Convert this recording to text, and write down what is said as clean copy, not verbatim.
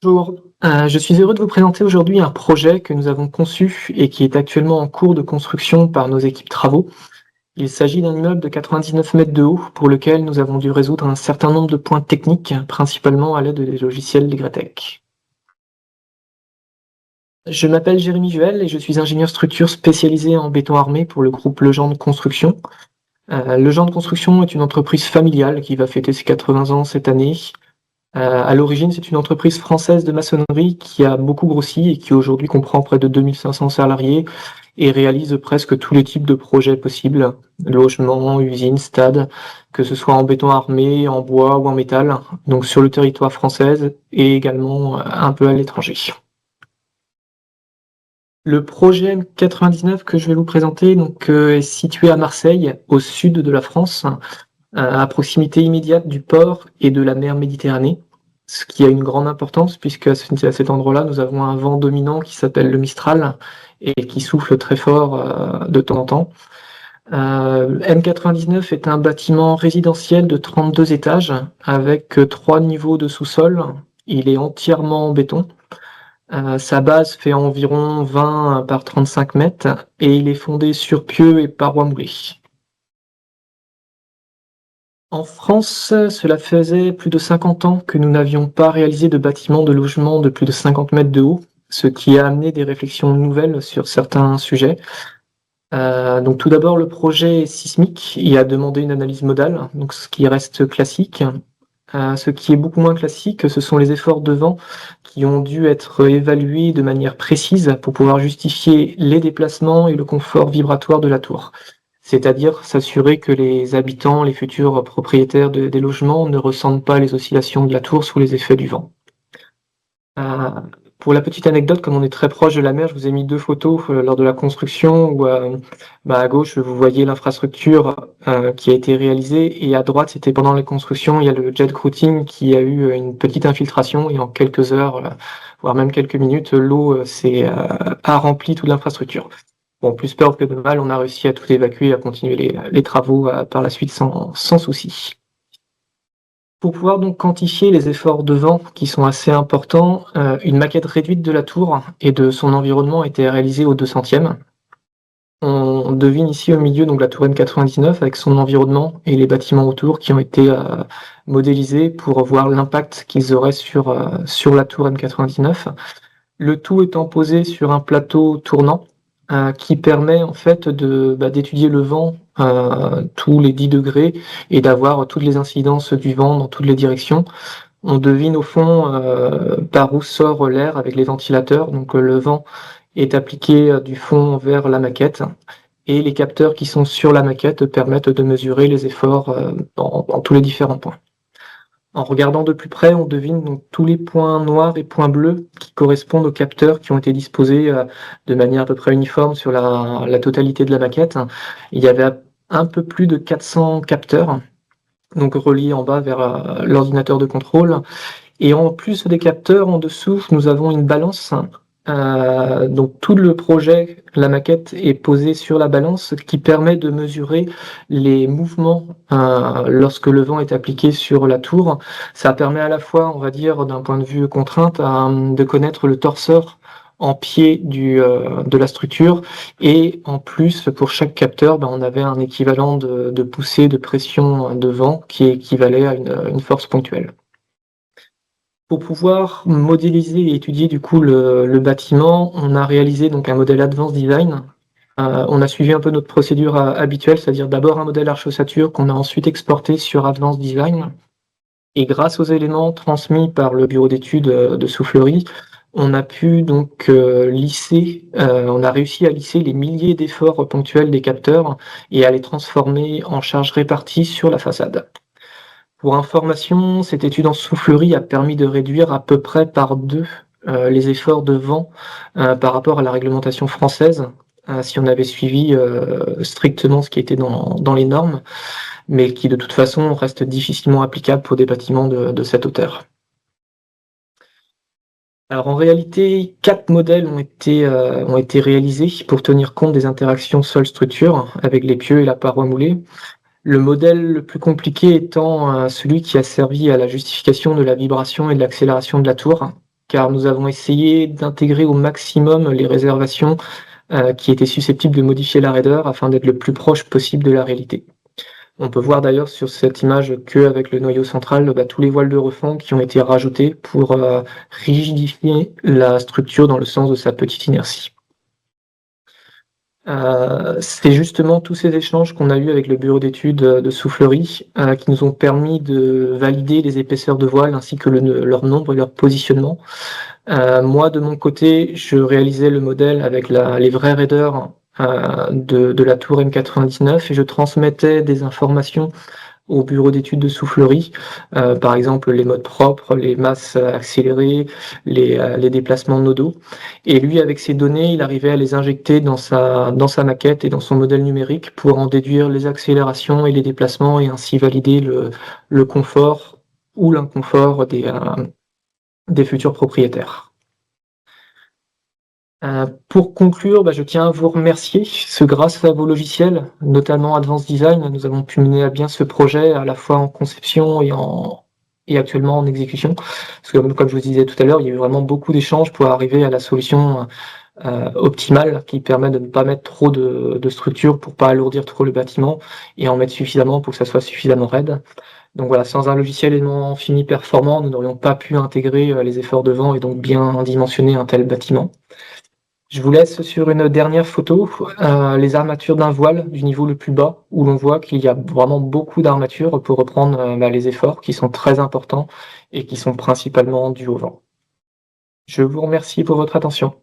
Bonjour, je suis heureux de vous présenter aujourd'hui un projet que nous avons conçu et qui est actuellement en cours de construction par nos équipes travaux. Il s'agit d'un immeuble de 99 mètres de haut pour lequel nous avons dû résoudre un certain nombre de points techniques, principalement à l'aide des logiciels LibreTech. Je m'appelle Jérémy Juel et je suis ingénieur structure spécialisé en béton armé pour le groupe Legendre Construction. Legendre Construction est une entreprise familiale qui va fêter ses 80 ans cette année. À l'origine, c'est une entreprise française de maçonnerie qui a beaucoup grossi et qui aujourd'hui comprend près de 2500 salariés et réalise presque tous les types de projets possibles, logements, usines, stades, que ce soit en béton armé, en bois ou en métal, donc sur le territoire français et également un peu à l'étranger. Le projet M99 que je vais vous présenter est situé à Marseille, au sud de la France, à proximité immédiate du port et de la mer Méditerranée, ce qui a une grande importance puisque à cet endroit-là, nous avons un vent dominant qui s'appelle le Mistral et qui souffle très fort de temps en temps. M99 est un bâtiment résidentiel de 32 étages avec 3 niveaux de sous-sol. Il est entièrement en béton. Sa base fait environ 20 par 35 mètres et il est fondé sur pieux et parois moulées. En France, cela faisait plus de 50 ans que nous n'avions pas réalisé de bâtiment de logement de plus de 50 mètres de haut, ce qui a amené des réflexions nouvelles sur certains sujets. Donc tout d'abord, le projet sismique, il a demandé une analyse modale, donc ce qui reste classique. Ce qui est beaucoup moins classique, ce sont les efforts de vent qui ont dû être évalués de manière précise pour pouvoir justifier les déplacements et le confort vibratoire de la tour. C'est-à-dire s'assurer que les habitants, les futurs propriétaires des logements ne ressentent pas les oscillations de la tour sous les effets du vent. Euh, pour la petite anecdote, comme on est très proche de la mer, je vous ai mis deux photos lors de la construction où à gauche vous voyez l'infrastructure qui a été réalisée et à droite c'était pendant la construction, il y a le jet grouting qui a eu une petite infiltration et en quelques heures, voire même quelques minutes, l'eau a rempli toute l'infrastructure. Bon, plus peur que de mal, on a réussi à tout évacuer et à continuer les travaux par la suite sans souci. Pour pouvoir donc quantifier les efforts de vent qui sont assez importants, une maquette réduite de la tour et de son environnement a été réalisée au 200e. On devine ici au milieu donc la tour M99 avec son environnement et les bâtiments autour qui ont été modélisés pour voir l'impact qu'ils auraient sur la tour M99. Le tout étant posé sur un plateau tournant qui permet en fait d'étudier le vent tous les 10 degrés et d'avoir toutes les incidences du vent dans toutes les directions. On devine au fond par où sort l'air avec les ventilateurs. Donc le vent est appliqué du fond vers la maquette et les capteurs qui sont sur la maquette permettent de mesurer les efforts dans tous les différents points. En regardant de plus près, on devine donc tous les points noirs et points bleus qui correspondent aux capteurs qui ont été disposés de manière à peu près uniforme sur la totalité de la maquette. Il y avait un peu plus de 400 capteurs, donc reliés en bas vers l'ordinateur de contrôle. Et en plus des capteurs, en dessous, nous avons une balance. Donc tout le projet, la maquette est posée sur la balance qui permet de mesurer les mouvements lorsque le vent est appliqué sur la tour. Ça permet à la fois, on va dire, d'un point de vue contrainte, de connaître le torseur en pied de la structure et en plus pour chaque capteur on avait un équivalent de poussée de pression de vent qui équivalait à une force ponctuelle. Pour pouvoir modéliser et étudier du coup le bâtiment, on a réalisé donc un modèle Advanced Design. On a suivi un peu notre procédure habituelle, c'est-à-dire d'abord un modèle arche-ossature qu'on a ensuite exporté sur Advanced Design. Et grâce aux éléments transmis par le bureau d'études de Soufflerie, on a pu donc on a réussi à lisser les milliers d'efforts ponctuels des capteurs et à les transformer en charges réparties sur la façade. Pour information, cette étude en soufflerie a permis de réduire à peu près par 2 les efforts de vent par rapport à la réglementation française, si on avait suivi strictement ce qui était dans les normes, mais qui de toute façon reste difficilement applicable pour des bâtiments de cette hauteur. Alors en réalité, 4 modèles ont été réalisés pour tenir compte des interactions sol-structure avec les pieux et la paroi moulée. Le modèle le plus compliqué étant celui qui a servi à la justification de la vibration et de l'accélération de la tour, car nous avons essayé d'intégrer au maximum les réservations qui étaient susceptibles de modifier la raideur afin d'être le plus proche possible de la réalité. On peut voir d'ailleurs sur cette image qu'avec le noyau central, tous les voiles de refend qui ont été rajoutés pour rigidifier la structure dans le sens de sa petite inertie. C'est justement tous ces échanges qu'on a eus avec le bureau d'études de Soufflerie qui nous ont permis de valider les épaisseurs de voile ainsi que leur nombre et leur positionnement. Moi, de mon côté, je réalisais le modèle avec les vraies raideurs de la tour M99 et je transmettais des informations au bureau d'études de Soufflerie, par exemple les modes propres, les masses accélérées, les déplacements nodaux. Et lui, avec ces données, il arrivait à les injecter dans sa maquette et dans son modèle numérique pour en déduire les accélérations et les déplacements et ainsi valider le confort ou l'inconfort des futurs propriétaires. Pour conclure, je tiens à vous remercier. C'est grâce à vos logiciels, notamment Advanced Design, nous avons pu mener à bien ce projet à la fois en conception et actuellement en exécution. Parce que comme je vous disais tout à l'heure, il y a eu vraiment beaucoup d'échanges pour arriver à la solution optimale qui permet de ne pas mettre trop de structure pour pas alourdir trop le bâtiment et en mettre suffisamment pour que ça soit suffisamment raide. Donc voilà, sans un logiciel aimant fini performant, nous n'aurions pas pu intégrer les efforts de vent et donc bien dimensionner un tel bâtiment. Je vous laisse sur une dernière photo, les armatures d'un voile du niveau le plus bas, où l'on voit qu'il y a vraiment beaucoup d'armatures pour reprendre les efforts qui sont très importants et qui sont principalement dus au vent. Je vous remercie pour votre attention.